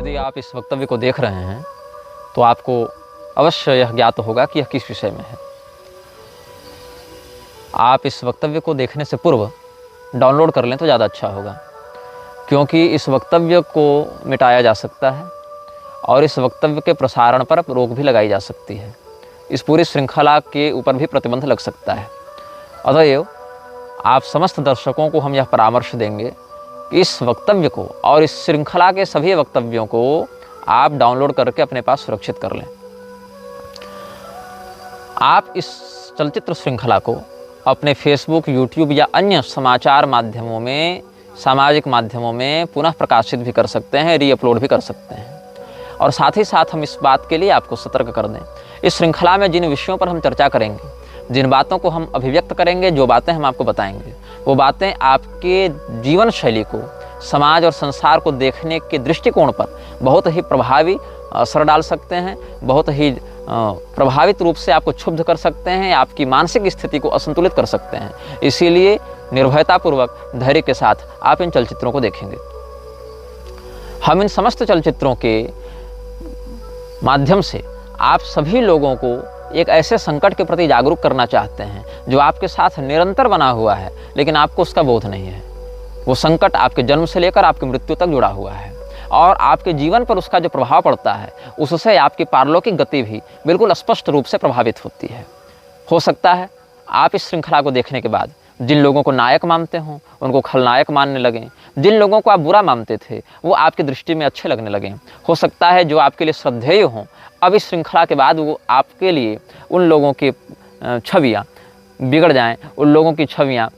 यदि आप इस वक्तव्य को देख रहे हैं तो आपको अवश्य यह ज्ञात होगा कि यह किस विषय में है। आप इस वक्तव्य को देखने से पूर्व डाउनलोड कर लें तो ज़्यादा अच्छा होगा, क्योंकि इस वक्तव्य को मिटाया जा सकता है और इस वक्तव्य के प्रसारण पर रोक भी लगाई जा सकती है। इस पूरी श्रृंखला के ऊपर भी प्रतिबंध लग सकता है। अतएव आप समस्त दर्शकों को हम यह परामर्श देंगे कि इस वक्तव्य को और इस श्रृंखला के सभी वक्तव्यों को आप डाउनलोड करके अपने पास सुरक्षित कर लें। आप इस चलचित्र श्रृंखला को अपने फेसबुक, यूट्यूब या अन्य समाचार माध्यमों में, सामाजिक माध्यमों में पुनः प्रकाशित भी कर सकते हैं, रीअपलोड भी कर सकते हैं। और साथ ही साथ हम इस बात के लिए आपको सतर्क कर दें, इस श्रृंखला में जिन विषयों पर हम चर्चा करेंगे, जिन बातों को हम अभिव्यक्त करेंगे, जो बातें हम आपको बताएंगे, वो बातें आपके जीवन शैली को, समाज और संसार को देखने के दृष्टिकोण पर बहुत ही प्रभावी असर डाल सकते हैं, बहुत ही प्रभावित रूप से आपको क्षुब्ध कर सकते हैं, आपकी मानसिक स्थिति को असंतुलित कर सकते हैं। इसीलिए निर्भयतापूर्वक, धैर्य के साथ आप इन चलचित्रों को देखेंगे। हम इन समस्त चलचित्रों के माध्यम से आप सभी लोगों को एक ऐसे संकट के प्रति जागरूक करना चाहते हैं जो आपके साथ निरंतर बना हुआ है, लेकिन आपको उसका बोध नहीं है। वो संकट आपके जन्म से लेकर आपकी मृत्यु तक जुड़ा हुआ है और आपके जीवन पर उसका जो प्रभाव पड़ता है, उससे आपकी पारलौकिक गति भी बिल्कुल स्पष्ट रूप से प्रभावित होती है। हो सकता है आप इस श्रृंखला को देखने के बाद जिन लोगों को नायक मानते हों उनको खलनायक मानने लगें, जिन लोगों को आप बुरा मानते थे वो आपकी दृष्टि में अच्छे लगने लगें। हो सकता है जो आपके लिए श्रद्धेय हों, अब इस श्रृंखला के बाद वो आपके लिए उन लोगों की छवियाँ बिगड़ जाएं, उन लोगों की छवियाँ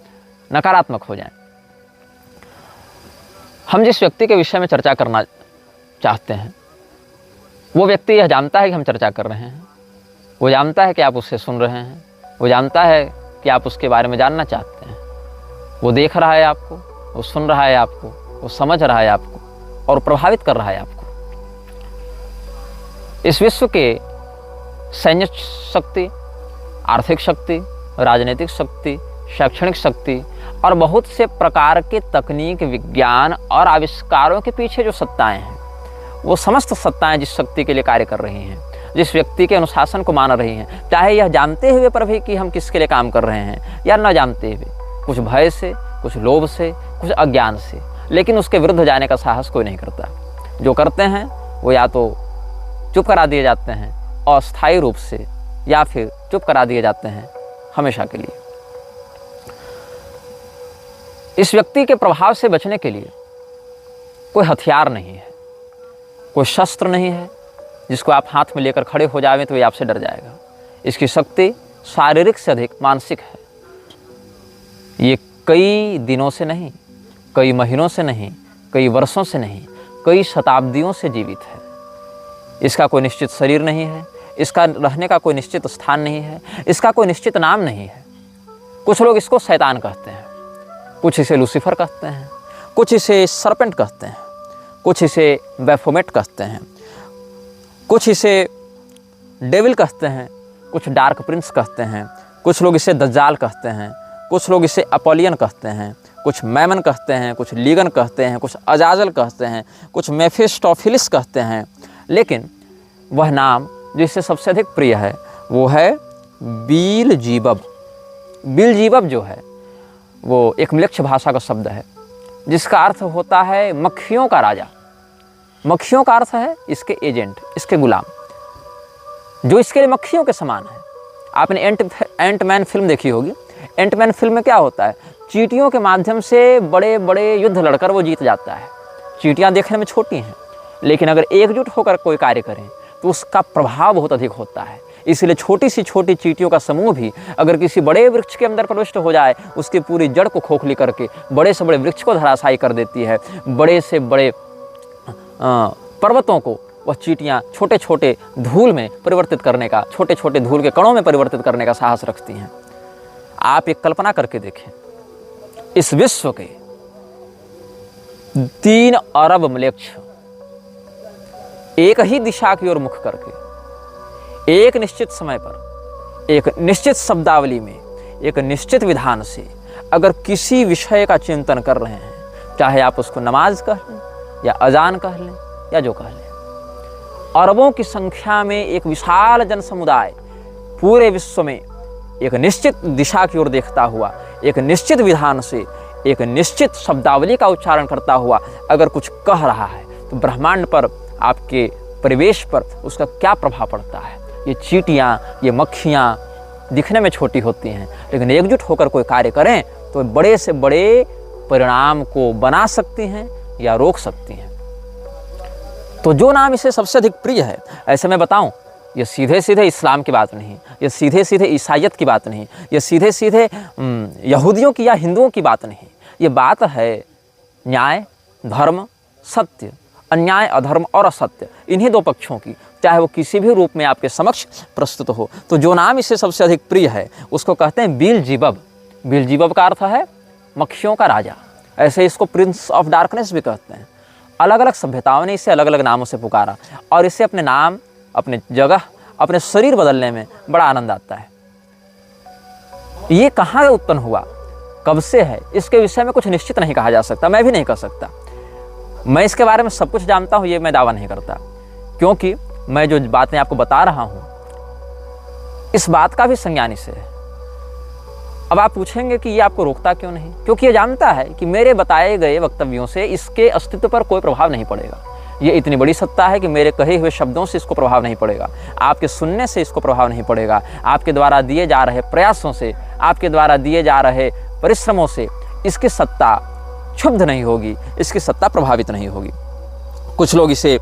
नकारात्मक हो जाएं। हम जिस व्यक्ति के विषय में चर्चा करना चाहते हैं वो व्यक्ति यह जानता है कि हम चर्चा कर रहे हैं, वो जानता है कि आप उससे सुन रहे हैं, वो जानता है कि आप उसके बारे में जानना चाहते हैं। वो देख रहा है आपको, वो सुन रहा है आपको, वो समझ रहा है आपको और प्रभावित कर रहा है आपको। इस विश्व के सैन्य शक्ति, आर्थिक शक्ति, राजनीतिक शक्ति, शैक्षणिक शक्ति और बहुत से प्रकार के तकनीक, विज्ञान और आविष्कारों के पीछे जो सत्ताएं हैं, वो समस्त सत्ताएं जिस शक्ति के लिए कार्य कर रही हैं, जिस व्यक्ति के अनुशासन को मान रही हैं, चाहे यह जानते हुए पर भी कि हम किसके लिए काम कर रहे हैं या न जानते हुए, कुछ भय से, कुछ लोभ से, कुछ अज्ञान से, लेकिन उसके विरुद्ध जाने का साहस कोई नहीं करता। जो करते हैं वो या तो चुप करा दिए जाते हैं अस्थायी रूप से, या फिर चुप करा दिए जाते हैं हमेशा के लिए। इस व्यक्ति के प्रभाव से बचने के लिए कोई हथियार नहीं है, कोई शस्त्र नहीं है जिसको आप हाथ में लेकर खड़े हो जाएं तो ये आपसे डर जाएगा। इसकी शक्ति शारीरिक से अधिक मानसिक है। ये कई दिनों से नहीं, कई महीनों से नहीं, कई वर्षों से नहीं, कई शताब्दियों से जीवित है। इसका कोई निश्चित शरीर नहीं है, इसका रहने का कोई निश्चित स्थान नहीं है, इसका कोई निश्चित नाम नहीं है। कुछ लोग इसको शैतान कहते हैं, कुछ इसे लूसीफर कहते हैं, कुछ इसे सरपेंट कहते हैं, कुछ इसे बैफोमेट कहते हैं, कुछ इसे डेविल कहते हैं, कुछ डार्क प्रिंस कहते हैं, कुछ लोग इसे दज्जाल कहते हैं, कुछ लोग इसे अपोलियन कहते हैं, कुछ मैमन कहते हैं, कुछ लीगन कहते हैं, कुछ अजाजल कहते हैं, कुछ मेफिस्टोफिलिस कहते हैं। लेकिन वह नाम जो इससे सबसे अधिक प्रिय है वो है बीलजीबब। बीलजीबब जो है वो एक म्लेच्छ भाषा का शब्द है जिसका अर्थ होता है मक्खियों का राजा। मक्खियों का अर्थ है इसके एजेंट, इसके गुलाम, जो इसके लिए मक्खियों के समान है। आपने एंटमैन फिल्म देखी होगी। एंटमैन फिल्म में क्या होता है, चींटियों के माध्यम से बड़े बड़े युद्ध लड़कर वो जीत जाता है। चींटियाँ देखने में छोटी हैं, लेकिन अगर एकजुट होकर कोई कार्य करें तो उसका प्रभाव बहुत अधिक होता है। इसलिए छोटी सी छोटी चींटियों का समूह भी अगर किसी बड़े वृक्ष के अंदर प्रविष्ट हो जाए, उसकी पूरी जड़ को खोखली करके बड़े से बड़े वृक्ष को धराशायी कर देती है। बड़े से बड़े पर्वतों को वह चींटियाँ छोटे छोटे धूल में परिवर्तित करने का, छोटे छोटे धूल के कणों में परिवर्तित करने का साहस रखती हैं। आप एक कल्पना करके देखें, इस विश्व के 3 अरब म्लेच्छ एक ही दिशा की ओर मुख करके एक निश्चित समय पर, एक निश्चित शब्दावली में, एक निश्चित विधान से अगर किसी विषय का चिंतन कर रहे हैं, चाहे आप उसको नमाज कह लें या अजान कह लें या जो कह लें, अरबों की संख्या में एक विशाल जन समुदाय पूरे विश्व में एक निश्चित दिशा की ओर देखता हुआ, एक निश्चित विधान से, एक निश्चित शब्दावली का उच्चारण करता हुआ अगर कुछ कह रहा है तो ब्रह्मांड पर, आपके परिवेश पर उसका क्या प्रभाव पड़ता है। ये चींटियाँ, ये मक्खियाँ दिखने में छोटी होती हैं, लेकिन एकजुट होकर कोई कार्य करें तो बड़े से बड़े परिणाम को बना सकती हैं या रोक सकती हैं। तो जो नाम इसे सबसे अधिक प्रिय है, ऐसे मैं बताऊं, ये सीधे सीधे इस्लाम की बात नहीं, ये सीधे सीधे ईसाइयत की बात नहीं, ये सीधे सीधे यहूदियों की या हिंदुओं की बात नहीं, ये बात है न्याय, धर्म, सत्य, अन्याय, अधर्म और असत्य, इन्हीं दो पक्षों की, चाहे वो किसी भी रूप में आपके समक्ष प्रस्तुत हो। तो जो नाम इसे सबसे अधिक प्रिय है उसको कहते हैं बीलजीबब। बीलजीबब का अर्थ है मक्खियों का राजा, ऐसे इसको प्रिंस ऑफ डार्कनेस भी कहते हैं। अलग अलग सभ्यताओं ने इसे अलग अलग नामों से पुकारा और इसे अपने नाम, अपने जगह, अपने शरीर बदलने में बड़ा आनंद आता है। ये कहाँ उत्पन्न हुआ, कब से है, इसके विषय में कुछ निश्चित नहीं कहा जा सकता, मैं भी नहीं कह सकता। मैं इसके बारे में सब कुछ जानता हूँ ये मैं दावा नहीं करता, क्योंकि मैं जो बातें आपको बता रहा हूँ इस बात का भी संज्ञान इसे है। अब आप पूछेंगे कि ये आपको रोकता क्यों नहीं, क्योंकि ये जानता है कि मेरे बताए गए वक्तव्यों से इसके अस्तित्व पर कोई प्रभाव नहीं पड़ेगा। ये इतनी बड़ी सत्ता है कि मेरे कहे हुए शब्दों से इसको प्रभाव नहीं पड़ेगा, आपके सुनने से इसको प्रभाव नहीं पड़ेगा, आपके द्वारा दिए जा रहे प्रयासों से, आपके द्वारा दिए जा रहे परिश्रमों से इसकी सत्ता क्षुब्ध नहीं होगी, इसकी सत्ता प्रभावित नहीं होगी। कुछ लोग इसे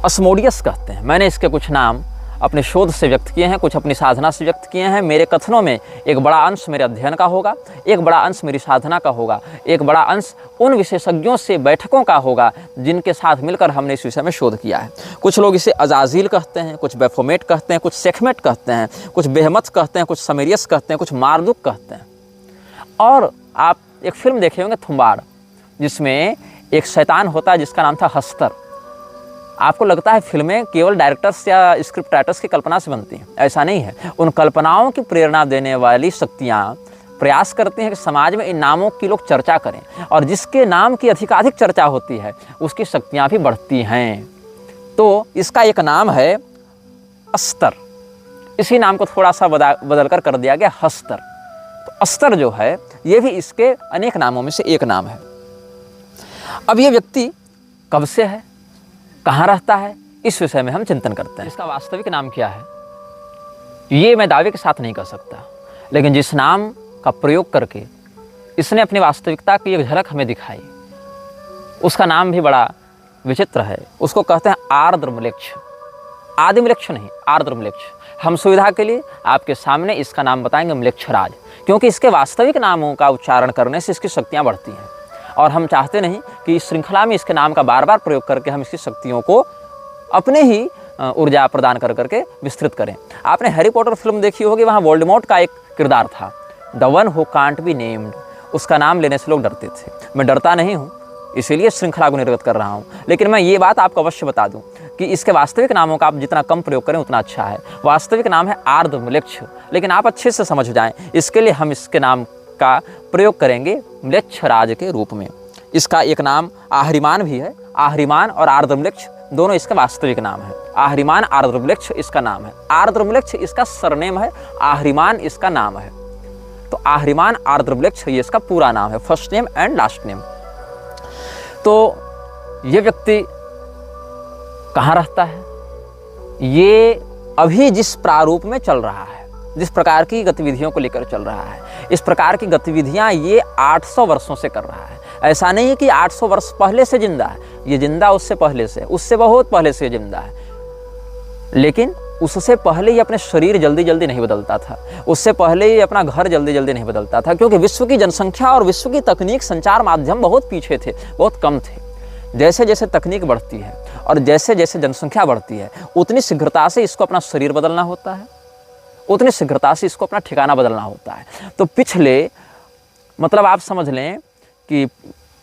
अस्मोडियस कहते हैं। मैंने इसके कुछ नाम अपने शोध से व्यक्त किए हैं, कुछ अपनी साधना से व्यक्त किए हैं। मेरे कथनों में एक बड़ा अंश मेरे अध्ययन का होगा, एक बड़ा अंश मेरी साधना का होगा, एक बड़ा अंश उन विशेषज्ञों से बैठकों का होगा जिनके साथ मिलकर हमने इस विषय में शोध किया है। कुछ लोग इसे अजाजिल कहते हैं, कुछ बेफोमेट कहते हैं, कुछ सेखमेट कहते हैं, कुछ बेहमत कहते हैं, कुछ समेरियस कहते हैं, कुछ मारदुक कहते हैं। और आप एक फिल्म देखे होंगे थुम्बाड़, जिसमें एक शैतान होता है जिसका नाम था हस्तर। आपको लगता है फिल्में केवल डायरेक्टर्स या स्क्रिप्ट राइटर्स की कल्पना से बनती हैं, ऐसा नहीं है। उन कल्पनाओं की प्रेरणा देने वाली शक्तियाँ प्रयास करती हैं कि समाज में इन नामों की लोग चर्चा करें, और जिसके नाम की अधिकाधिक चर्चा होती है उसकी शक्तियाँ भी बढ़ती हैं। तो इसका एक नाम है अस्तर, इसी नाम को थोड़ा सा बदल कर दिया गया हस्तर। तो अस्तर जो है ये भी इसके अनेक नामों में से एक नाम है। अब ये व्यक्ति कब से है, कहाँ रहता है, इस विषय में हम चिंतन करते हैं। इसका वास्तविक नाम क्या है ये मैं दावे के साथ नहीं कह सकता, लेकिन जिस नाम का प्रयोग करके इसने अपनी वास्तविकता की एक झलक हमें दिखाई, उसका नाम भी बड़ा विचित्र है। उसको कहते हैं आर्द्रम्लेच्छ। आदिम्लेच्छ नहीं, आर्द्रम्लेच्छ। हम सुविधा के लिए आपके सामने इसका नाम बताएंगे म्लेच्छराज, क्योंकि इसके वास्तविक नामों का उच्चारण करने से इसकी शक्तियाँ बढ़ती हैं, और हम चाहते नहीं कि इस श्रृंखला में इसके नाम का बार बार प्रयोग करके हम इसकी शक्तियों को अपने ही ऊर्जा प्रदान कर करके विस्तृत करें। आपने हैरी पॉटर फिल्म देखी होगी, वहाँ वोल्डेमॉर्ट का एक किरदार था, the one who can't be named. उसका नाम लेने से लोग डरते थे। मैं डरता नहीं हूँ, इसीलिए श्रृंखला को निर्गत कर रहा हूँ, लेकिन मैं ये बात आपको अवश्य बता दूँ कि इसके वास्तविक नामों का आप जितना कम प्रयोग करें उतना अच्छा है। वास्तविक नाम है आर्द्रम्लेच्छ, लेकिन आप अच्छे से समझ जाएं, इसके लिए हम इसके नाम का प्रयोग करेंगे म्लेच्छराज के रूप में। इसका एक नाम आहरिमान भी है। आहरिमान और आर्द्रम्लेच्छ दोनों इसका वास्तविक नाम है। आहरिमान आर्द्रम्लेच्छ इसका नाम है, आर्द्रम्लेच्छ इसका सरनेम है, आहरिमान इसका नाम है। तो आहरिमान आर्द्रम्लेच्छ ये इसका पूरा नाम है, first name and last name. तो ये व्यक्ति कहाँ रहता है, ये अभी जिस प्रारूप में चल रहा है, जिस प्रकार की गतिविधियों को लेकर चल रहा है, इस प्रकार की गतिविधियां ये 800 वर्षों से कर रहा है। ऐसा नहीं है कि 800 वर्ष पहले से जिंदा है, ये जिंदा उससे पहले से, उससे बहुत पहले से जिंदा है, लेकिन उससे पहले ये अपने शरीर जल्दी जल्दी नहीं बदलता था, उससे पहले ये अपना घर जल्दी जल्दी नहीं बदलता था, क्योंकि विश्व की जनसंख्या और विश्व की तकनीक, संचार माध्यम बहुत पीछे थे, बहुत कम थे। जैसे जैसे तकनीक बढ़ती है और जैसे जैसे जनसंख्या बढ़ती है, उतनी शीघ्रता से इसको अपना शरीर बदलना होता है, उतनी शीघ्रता से इसको अपना ठिकाना बदलना होता है। तो पिछले, मतलब आप समझ लें कि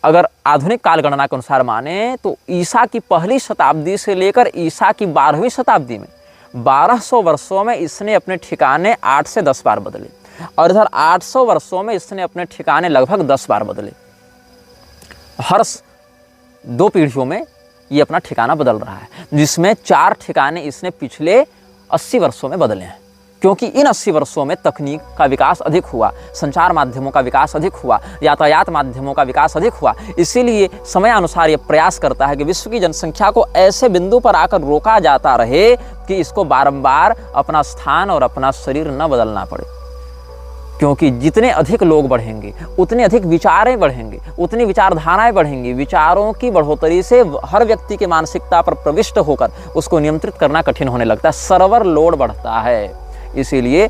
अगर आधुनिक काल गणना के अनुसार माने तो ईसा की पहली शताब्दी से लेकर ईसा की 12वीं शताब्दी में 1200 वर्षों में इसने अपने ठिकाने 8 से 10 बार बदले, और इधर 800 वर्षों में इसने अपने ठिकाने लगभग 10 बार बदले। हर 2 पीढ़ियों में ये अपना ठिकाना बदल रहा है, जिसमें 4 ठिकाने इसने पिछले 80 वर्षों में बदले हैं। क्योंकि इन 80 वर्षों में तकनीक का विकास अधिक हुआ, संचार माध्यमों का विकास अधिक हुआ, यातायात माध्यमों का विकास अधिक हुआ। इसीलिए समय अनुसार ये प्रयास करता है कि विश्व की जनसंख्या को ऐसे बिंदु पर आकर रोका जाता रहे कि इसको बारंबार अपना स्थान और अपना शरीर न बदलना पड़े। क्योंकि जितने अधिक लोग बढ़ेंगे, उतने अधिक विचारें बढ़ेंगे, उतनी विचारधाराएं बढ़ेंगी। विचारों की बढ़ोतरी से हर व्यक्ति की मानसिकता पर प्रविष्ट होकर उसको नियंत्रित करना कठिन होने लगता है, सर्वर लोड बढ़ता है। इसीलिए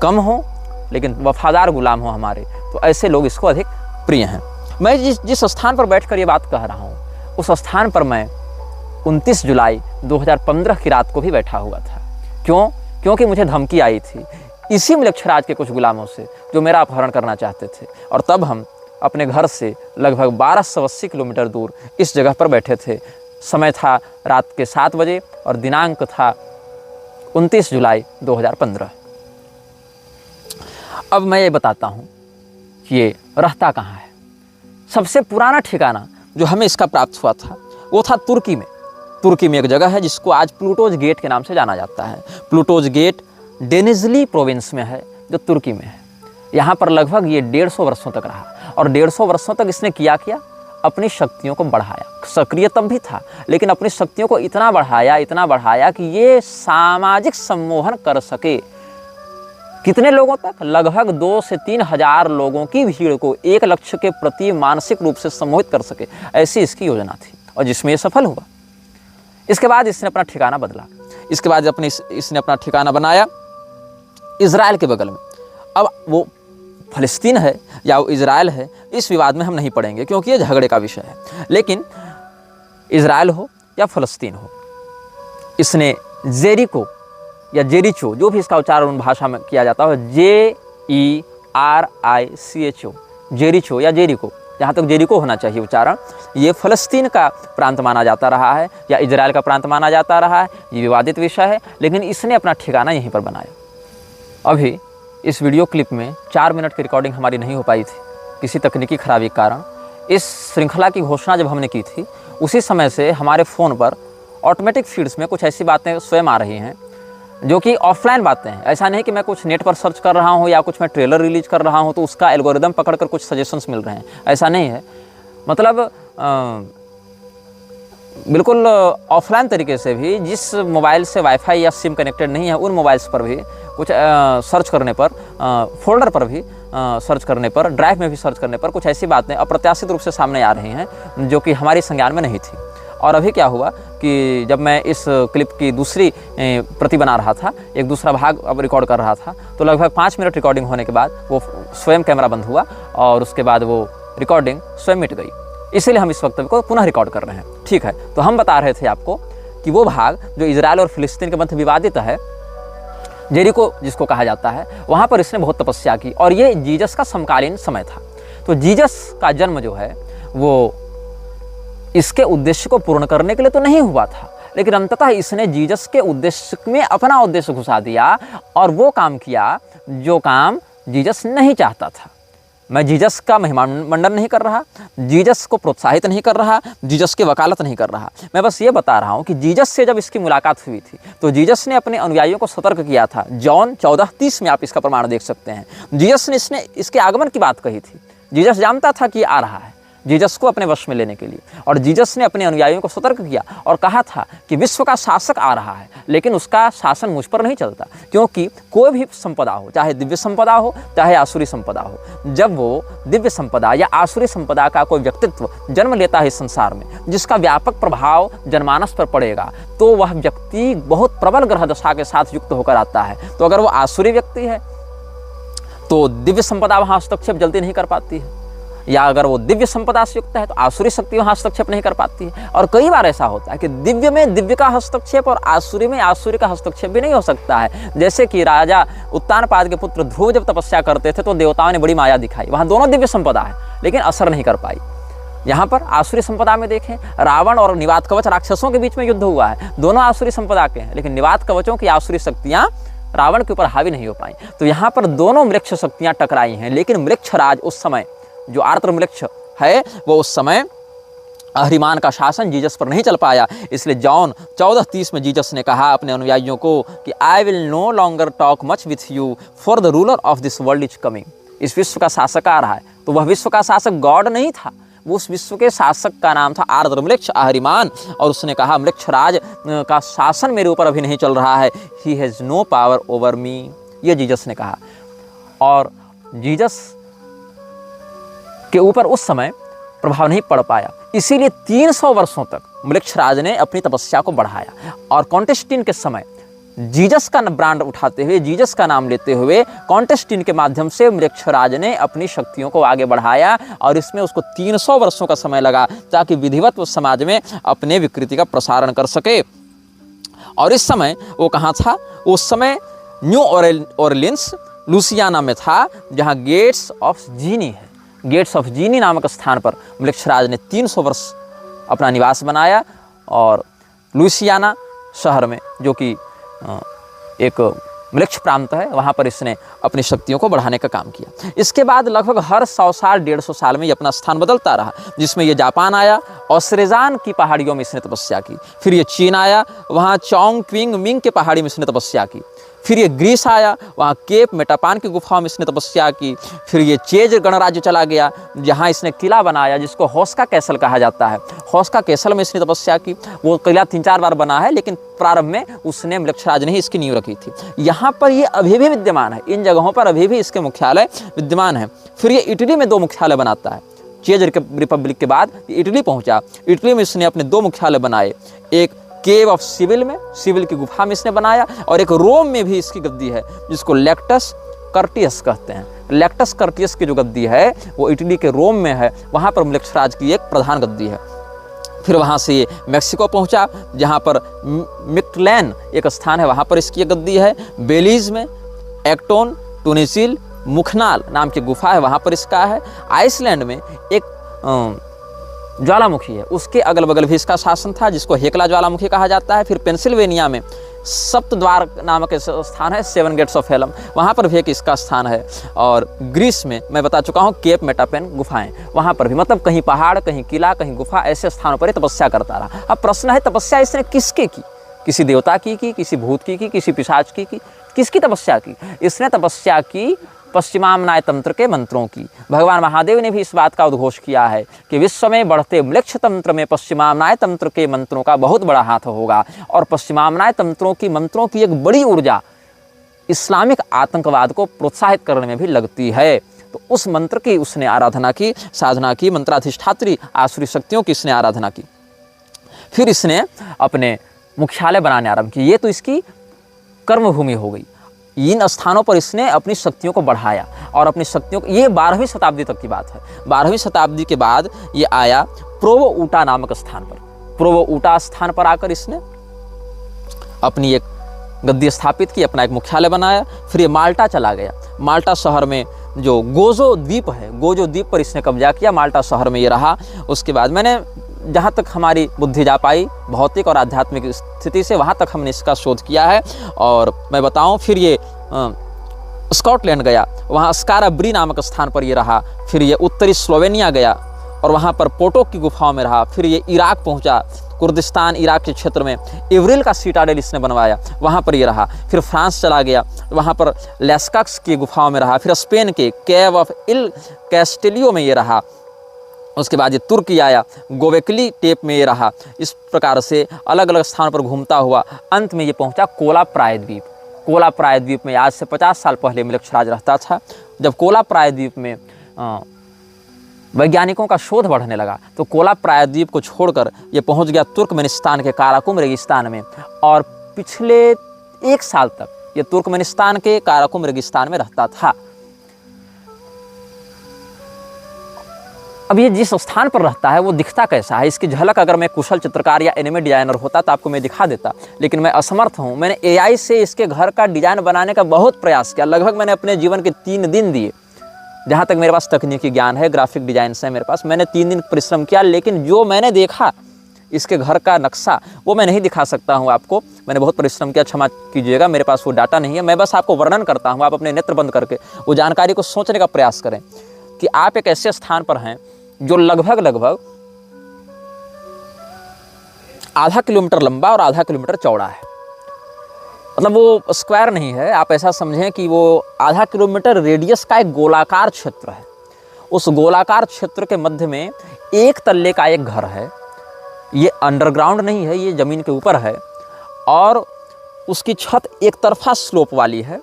कम हो लेकिन वफादार गुलाम हो हमारे, तो ऐसे लोग इसको अधिक प्रिय हैं। मैं जिस स्थान पर बैठकर ये बात कह रहा हूँ, उस स्थान पर मैं 29 जुलाई 2015 की रात को भी बैठा हुआ था। क्यों? क्योंकि मुझे धमकी आई थी इसी म्लेच्छराज के कुछ गुलामों से, जो मेरा अपहरण करना चाहते थे। और तब हम अपने घर से लगभग 1280 किलोमीटर दूर इस जगह पर बैठे थे। समय था रात के 7 बजे और दिनांक था 29 जुलाई 2015। अब मैं ये बताता हूँ कि ये रहता कहाँ है। सबसे पुराना ठिकाना जो हमें इसका प्राप्त हुआ था वो था तुर्की में। तुर्की में एक जगह है जिसको आज प्लूटोज गेट के नाम से जाना जाता है। प्लूटोज गेट डेनिजली प्रोविंस में है, जो तुर्की में है। यहाँ पर लगभग ये 150 वर्षों तक रहा और 150 वर्षों तक इसने किया अपनी शक्तियों को बढ़ाया। सक्रिय तब भी था, लेकिन अपनी शक्तियों को इतना बढ़ाया कि ये सामाजिक सम्मोहन कर सके। कितने लोगों तक? लगभग 2 से 3 हजार लोगों की भीड़ को एक लक्ष्य के प्रति मानसिक रूप से सम्मोहित कर सके, ऐसी इसकी योजना थी और जिसमें ये सफल हुआ। इसके बाद इसने अपना ठिकाना बदला। इसके बाद इसने अपना ठिकाना बनाया इजराइल के बगल में। अब वो फ़लस्तीन है या वो इजराइल है, इस विवाद में हम नहीं पड़ेंगे क्योंकि ये झगड़े का विषय है। लेकिन इजराइल हो या फ़लस्तीन हो, इसने जेरिको या जेरिचो, जो भी इसका उच्चारण भाषा में किया जाता है, JERICHO, जेरिचो या जेरिको, जहाँ तक जेरिको होना चाहिए उच्चारण, ये फ़लस्तीन का प्रांत माना जाता रहा है या इजराइल का प्रांत माना जाता रहा है। ये विवादित विषय है, लेकिन इसने अपना ठिकाना यहीं पर बनाया। अभी इस वीडियो क्लिप में 4 मिनट की रिकॉर्डिंग हमारी नहीं हो पाई थी किसी तकनीकी खराबी के कारण। इस श्रृंखला की घोषणा जब हमने की थी, उसी समय से हमारे फ़ोन पर ऑटोमेटिक फीड्स में कुछ ऐसी बातें स्वयं आ रही हैं जो कि ऑफलाइन बातें हैं। ऐसा नहीं कि मैं कुछ नेट पर सर्च कर रहा हूँ या कुछ मैं ट्रेलर रिलीज कर रहा हूँ तो उसका एल्गोरिदम पकड़कर कुछ सजेशंस मिल रहे हैं, ऐसा नहीं है। मतलब बिल्कुल ऑफलाइन तरीके से भी जिस मोबाइल से वाईफाई या सिम कनेक्टेड नहीं है, उन मोबाइल्स पर भी कुछ सर्च करने पर, फोल्डर पर भी सर्च करने पर, ड्राइव में भी सर्च करने पर कुछ ऐसी बातें अप्रत्याशित रूप से सामने आ रही हैं जो कि हमारी संज्ञान में नहीं थी। और अभी क्या हुआ कि जब मैं इस क्लिप की दूसरी प्रति बना रहा था, एक दूसरा भाग अब रिकॉर्ड कर रहा था, तो लगभग 5 मिनट रिकॉर्डिंग होने के बाद वो स्वयं कैमरा बंद हुआ और उसके बाद वो रिकॉर्डिंग स्वयं मिट गई। इसीलिए हम इस वक्तव्य को पुनः रिकॉर्ड कर रहे हैं। ठीक है, तो हम बता रहे थे आपको कि वो भाग जो इजराइल और फिलिस्तीन के मध्य विवादित है, जेरिको जिसको कहा जाता है, वहाँ पर इसने बहुत तपस्या की और ये जीसस का समकालीन समय था। तो जीसस का जन्म जो है वो इसके उद्देश्य को पूर्ण करने के लिए तो नहीं हुआ था, लेकिन अंततः इसने जीसस के उद्देश्य में अपना उद्देश्य घुसा दिया और वो काम किया जो काम जीसस नहीं चाहता था। मैं जीसस का महिमामंडन नहीं कर रहा, जीसस को प्रोत्साहित नहीं कर रहा, जीसस की वकालत नहीं कर रहा। मैं बस ये बता रहा हूँ कि जीसस से जब इसकी मुलाकात हुई थी तो जीसस ने अपने अनुयायियों को सतर्क किया था। जॉन 14:30 में आप इसका प्रमाण देख सकते हैं। जीसस ने इसके आगमन की बात कही थी। जीसस जानता था कि आ रहा है जीसस को अपने वश में लेने के लिए, और जीसस ने अपने अनुयायियों को सतर्क किया और कहा था कि विश्व का शासक आ रहा है, लेकिन उसका शासन मुझ पर नहीं चलता, क्योंकि कोई भी संपदा हो, चाहे दिव्य संपदा हो चाहे आसुरी संपदा हो, जब वो दिव्य संपदा या आसुरी संपदा का कोई व्यक्तित्व जन्म लेता है इस संसार में जिसका व्यापक प्रभाव जनमानस पर पड़ेगा, तो वह व्यक्ति बहुत प्रबल ग्रह दशा के साथ युक्त होकर आता है। तो अगर वो आसुरी व्यक्ति है तो दिव्य संपदा वहाँ हस्तक्षेप जल्दी नहीं कर पाती है, या अगर वो दिव्य संपदा से युक्त है तो आसुरी शक्ति वहाँ हस्तक्षेप नहीं कर पाती है। और कई बार ऐसा होता है कि दिव्य में दिव्य का हस्तक्षेप और आसुरी में आसुरी का हस्तक्षेप भी नहीं हो सकता है। जैसे कि राजा उत्तानपाद के पुत्र ध्रुव जब तपस्या करते थे तो देवताओं ने बड़ी माया दिखाई, वहाँ दोनों दिव्य संपदा है लेकिन असर नहीं कर पाई। यहाँ पर आसुरी संपदा में देखें, रावण और निवात कवच राक्षसों के बीच में युद्ध हुआ है, दोनों आसुरी संपदा के हैं, लेकिन निवात कवचों की आसुरी शक्तियाँ रावण के ऊपर हावी नहीं हो पाई। तो यहाँ पर दोनों मृक्ष शक्तियाँ टकराई हैं, लेकिन मृक्षराज उस समय, जो आर्द्र मृक्ष है, वो उस समय अहरिमान का शासन जीसस पर नहीं चल पाया। इसलिए जॉन 14:30 में जीसस ने कहा अपने अनुयायियों को कि I will no longer talk much with you for the ruler of this world is coming. इस विश्व का शासक आ रहा है। तो वह विश्व का शासक गॉड नहीं था, वो उस विश्व के शासक का नाम था आर्द्रम्लेक्ष अहरिमान। और उसने कहा म्लेच्छराज का शासन मेरे ऊपर अभी नहीं चल रहा है, he has no power over me, ये जीसस ने कहा। और जीसस के ऊपर उस समय प्रभाव नहीं पड़ पाया, इसीलिए 300 वर्षों तक म्लेच्छराज ने अपनी तपस्या को बढ़ाया। और कॉन्टेस्टिन के समय जीसस का ब्रांड उठाते हुए, जीसस का नाम लेते हुए कॉन्टेस्टिन के माध्यम से म्लेच्छराज ने अपनी शक्तियों को आगे बढ़ाया। और इसमें उसको 300 वर्षों का समय लगा ताकि विधिवत वो समाज में अपने विकृति का प्रसारण कर सके। और इस समय वो कहाँ था? उस समय न्यू ऑरलिन्स लुसियाना में था, जहाँ गेट्स ऑफ जीनी है। गेट्स ऑफ जीनी नामक स्थान पर म्लेच्छराज ने 300 वर्ष अपना निवास बनाया। और लुसियाना शहर में, जो कि एक म्लेच्छ प्रांत है, वहाँ पर इसने अपनी शक्तियों को बढ़ाने का काम किया। इसके बाद लगभग हर 100 साल 150 साल में ये अपना स्थान बदलता रहा, जिसमें ये जापान आया और श्रेजान की पहाड़ियों में इसने तपस्या की। फिर ये चीन आया, वहाँ चोंग क्विंग मिंग के पहाड़ी में इसने तपस्या की। फिर ये ग्रीस आया, वहाँ केप मेटापान की गुफाओं में इसने तपस्या की। फिर ये चेज गणराज्य चला गया, जहाँ इसने किला बनाया जिसको होस्का कैसल कहा जाता है। होस्का कैसल में इसने तपस्या की। वो किला 3-4 बार बना है, लेकिन प्रारंभ में उसने म्लेच्छराज ने ही इसकी नींव रखी थी। यहाँ पर ये अभी भी विद्यमान है, इन जगहों पर अभी भी इसके मुख्यालय विद्यमान है। फिर ये इटली में 2 मुख्यालय बनाता है। चेज रिपब्लिक के बाद इटली पहुँचा। इटली में इसने अपने 2 मुख्यालय बनाए, एक केव ऑफ सिविल में, सिविल की गुफा में इसने बनाया, और एक रोम में भी इसकी गद्दी है जिसको लेक्टस कर्टियस कहते हैं। लेक्टस कर्टियस की जो गद्दी है वो इटली के रोम में है, वहाँ पर म्लेच्छराज की एक प्रधान गद्दी है। फिर वहाँ से ये मैक्सिको पहुँचा, जहाँ पर मिक्टलैन एक स्थान है, वहाँ पर इसकी एक गद्दी है। बेलीज में एक्टोन टूनिसिल मुखनाल नाम की गुफा है, वहाँ पर इसका है। आइसलैंड में एक ज्वालामुखी है, उसके अगल बगल भी इसका शासन था, जिसको हेकला ज्वालामुखी कहा जाता है। फिर पेंसिल्वेनिया में सप्तद्वार नामक स्थान है, 7 गेट्स ऑफ हेलम, वहाँ पर भी एक इसका स्थान है। और ग्रीस में मैं बता चुका हूँ केप मेटापेन गुफाएं, वहाँ पर भी, मतलब कहीं पहाड़, कहीं किला, कहीं गुफा, ऐसे स्थानों पर तपस्या करता रहा। अब प्रश्न है, तपस्या इसने किसके की? किसी देवता की, किसी भूत की, किसी पिशाच की, किसकी तपस्या की? इसने तपस्या की पश्चिमामनाय तंत्र के मंत्रों की। भगवान महादेव ने भी इस बात का उद्घोष किया है कि विश्व में बढ़ते म्लेच्छ तंत्र में पश्चिमामनाय तंत्र के मंत्रों का बहुत बड़ा हाथ होगा। और पश्चिमामनाय मंत्रों की एक बड़ी ऊर्जा इस्लामिक आतंकवाद को प्रोत्साहित करने में भी लगती है। तो उस मंत्र की उसने आराधना की, साधना की, मंत्राधिष्ठात्री आसुरी शक्तियों की इसने आराधना की। फिर इसने अपने मुख्यालय बनाने आरंभ की। ये तो इसकी कर्मभूमि हो गई। इन स्थानों पर इसने अपनी शक्तियों को बढ़ाया और अपनी शक्तियों को, ये 12वीं शताब्दी तक की बात है। 12वीं शताब्दी के बाद ये आया प्रोवो ऊटा नामक स्थान पर। प्रोवो ऊटा स्थान पर आकर इसने अपनी एक गद्दी स्थापित की, अपना एक मुख्यालय बनाया। फिर ये माल्टा चला गया। माल्टा शहर में जो गोजो द्वीप है, गोजो द्वीप पर इसने कब्जा किया। माल्टा शहर में ये रहा। उसके बाद मैंने जहाँ तक हमारी बुद्धि जा पाई भौतिक और आध्यात्मिक स्थिति से, वहाँ तक हमने इसका शोध किया है। और मैं बताऊँ, फिर ये स्कॉटलैंड गया, वहाँ स्काराब्री नामक स्थान पर ये रहा। फिर ये उत्तरी स्लोवेनिया गया और वहाँ पर पोटोक की गुफाओं में रहा। फिर ये इराक पहुँचा, कुर्दिस्तान इराक के क्षेत्र में इवरिल का सीटाडेल इसने बनवाया, वहाँ पर ये रहा। फिर फ्रांस चला गया, वहाँ पर लेस्कक्स की गुफाओं में रहा। फिर स्पेन के केव ऑफ इल कैस्टेलियो में ये रहा। उसके बाद ये तुर्की आया, गोवेकली टेप में ये रहा। इस प्रकार से अलग अलग स्थानों पर घूमता हुआ अंत में ये पहुंचा कोला प्रायद्वीप। कोला प्रायद्वीप में आज से 50 साल पहले म्लेच्छराज रहता था। जब कोला प्रायद्वीप में वैज्ञानिकों का शोध बढ़ने लगा तो कोला प्रायद्वीप को छोड़कर ये पहुंच गया तुर्कमेनिस्तान के काराकुम रेगिस्तान में। और पिछले 1 साल तक ये तुर्कमेनिस्तान के काराकुम रेगिस्तान में रहता था। अब ये जिस स्थान पर रहता है वो दिखता कैसा है, इसकी झलक अगर मैं कुशल चित्रकार या एनिमे डिजाइनर होता तो आपको मैं दिखा देता, लेकिन मैं असमर्थ हूँ। मैंने AI से इसके घर का डिजाइन बनाने का बहुत प्रयास किया। लगभग मैंने अपने जीवन के 3 दिन दिए, जहाँ तक मेरे पास तकनीकी ज्ञान है, ग्राफिक डिजाइन है मेरे पास। मैंने 3 दिन परिश्रम किया, लेकिन जो मैंने देखा इसके घर का नक्शा वो मैं नहीं दिखा सकता हूँ आपको। मैंने बहुत परिश्रम किया, क्षमा कीजिएगा, मेरे पास वो डाटा नहीं है। मैं बस आपको वर्णन करता हूँ, आप अपने नेत्र बंद करके वो जानकारी को सोचने का प्रयास करें कि आप एक ऐसे स्थान पर हैं जो लगभग आधा किलोमीटर लंबा और आधा किलोमीटर चौड़ा है। मतलब वो स्क्वायर नहीं है, आप ऐसा समझें कि वो आधा किलोमीटर रेडियस का एक गोलाकार क्षेत्र है। उस गोलाकार क्षेत्र के मध्य में एक तल्ले का एक घर है। ये अंडरग्राउंड नहीं है, ये ज़मीन के ऊपर है और उसकी छत एक तरफा स्लोप वाली है।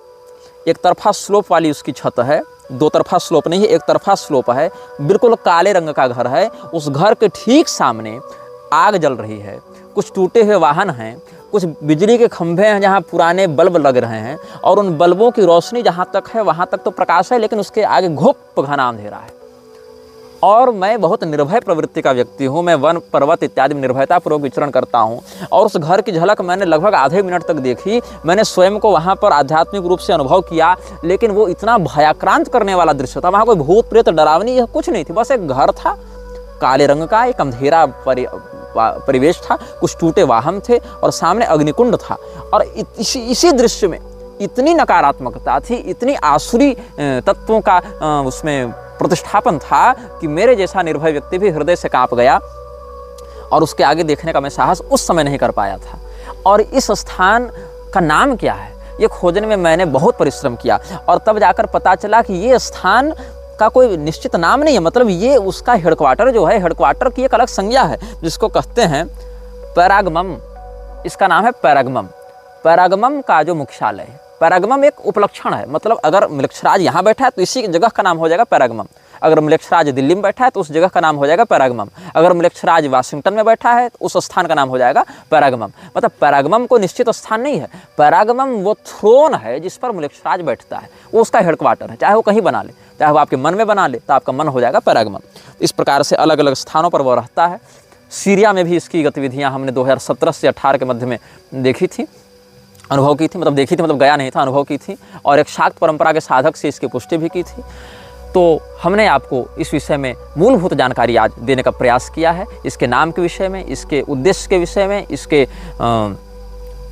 एक तरफा स्लोप वाली उसकी छत है, दो तरफा स्लोप नहीं है, एक तरफा स्लोप है। बिल्कुल काले रंग का घर है। उस घर के ठीक सामने आग जल रही है। कुछ टूटे हुए वाहन हैं, कुछ बिजली के खंभे हैं जहाँ पुराने बल्ब लग रहे हैं और उन बल्बों की रोशनी जहाँ तक है वहाँ तक तो प्रकाश है, लेकिन उसके आगे घुप घना अंधेरा है। और मैं बहुत निर्भय प्रवृत्ति का व्यक्ति हूँ। मैं वन पर्वत इत्यादि में निर्भयतापूर्वक विचरण करता हूँ और उस घर की झलक मैंने लगभग आधे मिनट तक देखी। मैंने स्वयं को वहाँ पर आध्यात्मिक रूप से अनुभव किया, लेकिन वो इतना भयाक्रांत करने वाला दृश्य था। वहाँ कोई भूत प्रेत डरावनी कुछ नहीं थी, बस एक घर था काले रंग का, एक अंधेरा परिवेश था, कुछ टूटे वाहन थे और सामने अग्निकुंड था। और इसी दृश्य में इतनी नकारात्मकता थी, इतनी आसुरी तत्वों का उसमें प्रतिष्ठापन था कि मेरे जैसा निर्भय व्यक्ति भी हृदय से कांप गया और उसके आगे देखने का मैं साहस उस समय नहीं कर पाया था। और इस स्थान का नाम क्या है ये खोजने में मैंने बहुत परिश्रम किया और तब जाकर पता चला कि ये स्थान का कोई निश्चित नाम नहीं है। मतलब ये उसका हेडक्वार्टर जो है, हेडक्वार्टर की एक अलग संज्ञा है जिसको कहते हैं पैरागमम। इसका नाम है पैरागमम। पैरागमम का जो मुख्यालय है, पैरागमम एक उपलक्षण है। मतलब अगर मृक्षराज यहाँ बैठा है तो इसी जगह का नाम हो जाएगा पैरागमम। अगर मृक्षराज दिल्ली में बैठा है तो उस जगह का नाम हो जाएगा पैरागमम। अगर मृक्षराज वाशिंगटन में बैठा है तो उस स्थान का नाम हो जाएगा पैरागमम। मतलब पैरागमम को निश्चित स्थान नहीं है, पैरागमम वो थ्रोन है जिस पर मृक्षराज बैठता है, वो उसका हेडक्वार्टर है। चाहे वो कहीं बना ले, चाहे वो आपके मन में बना ले, तो आपका मन हो जाएगा पैरागमम। इस प्रकार से अलग अलग स्थानों पर वो रहता है। सीरिया में भी इसकी गतिविधियाँ हमने 2017 से 18 के मध्य में देखी थी, अनुभव की थी। मतलब देखी थी मतलब गया नहीं था, अनुभव की थी और एक शाक्त परंपरा के साधक से इसकी पुष्टि भी की थी। तो हमने आपको इस विषय में मूलभूत जानकारी आज देने का प्रयास किया है, इसके नाम के विषय में, इसके उद्देश्य के विषय में, इसके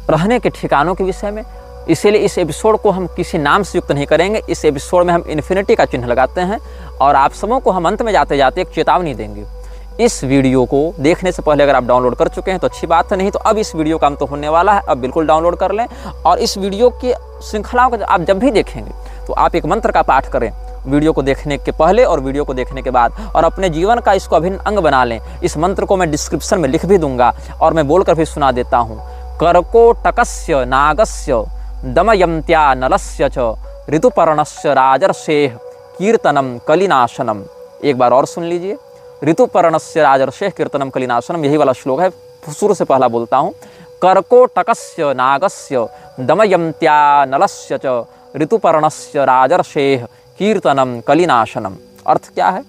रहने के ठिकानों के विषय में। इसीलिए इस एपिसोड को हम किसी नाम से युक्त नहीं करेंगे। इस एपिसोड में हम इन्फिनिटी का चिन्ह लगाते हैं और आप सबों को हम अंत में जाते जाते एक चेतावनी देंगे। इस वीडियो को देखने से पहले अगर आप डाउनलोड कर चुके हैं तो अच्छी बात है, नहीं तो अब इस वीडियो का अंत तो होने वाला है, अब बिल्कुल डाउनलोड कर लें। और इस वीडियो की श्रृंखलाओं को आप जब भी देखेंगे तो आप एक मंत्र का पाठ करें वीडियो को देखने के पहले और वीडियो को देखने के बाद, और अपने जीवन का इसको अभिन्न अंग बना लें। इस मंत्र को मैं डिस्क्रिप्शन में लिख भी दूंगा और मैं बोलकर भी सुना देता हूँ। कर्कोटकस्य नागस्य दमयन्त्या नलस्य च ऋतुपर्णस्य राजर्षेः कीर्तनम कलिनाशनम। एक बार और सुन लीजिए। ऋतुपर्णस्य राजर्षेः कीर्तनम कलिनाशनम, यही वाला श्लोक है। शुरू से पहला बोलता हूँ। कर्कोटकस्य नागस्य दमयन्त्या नलस्य च ऋतुपर्णस्य राजर्षेः कीर्तनम कलिनाशनम। अर्थ क्या है?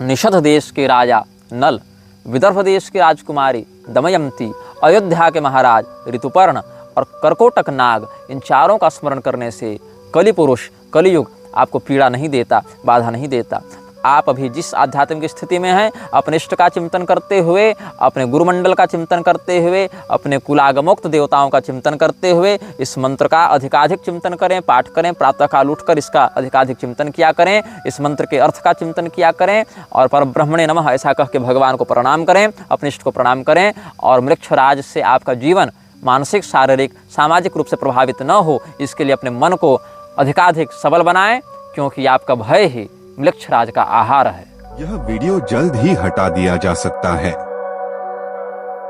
निषध देश के राजा नल, विदर्भ देश की राजकुमारी दमयंती, अयोध्या के महाराज ऋतुपर्ण और कर्कोटक नाग, इन चारों का स्मरण करने से कलि पुरुष कलियुग आपको पीड़ा नहीं देता, बाधा नहीं देता। आप अभी जिस आध्यात्मिक स्थिति में हैं, अपने इष्ट का चिंतन करते हुए, अपने गुरुमंडल का चिंतन करते हुए, अपने कुलागमोक्त देवताओं का चिंतन करते हुए इस मंत्र का अधिकाधिक चिंतन करें, पाठ करें। प्रातःकाल उठकर इसका अधिकाधिक चिंतन किया करें, इस मंत्र के अर्थ का चिंतन किया करें और परब्रह्मणे नमः ऐसा कह के भगवान को प्रणाम करें, अपने इष्ट को प्रणाम करें। और मृक्षराज से आपका जीवन मानसिक, शारीरिक, सामाजिक रूप से प्रभावित न हो, इसके लिए अपने मन को अधिकाधिक सबल बनाएं, क्योंकि आपका भय ही मृक्षराज का आहार है। यह वीडियो जल्द ही हटा दिया जा सकता है।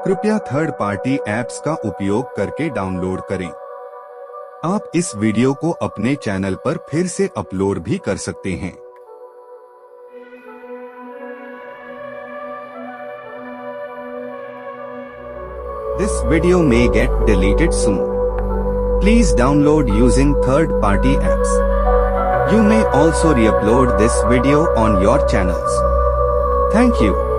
कृपया थर्ड पार्टी ऐप्स का उपयोग करके डाउनलोड करें। आप इस वीडियो को अपने चैनल पर फिर से अपलोड भी कर सकते हैं। This video may get deleted soon. Please download using third-party apps. You may also re-upload this video on your channels. Thank you.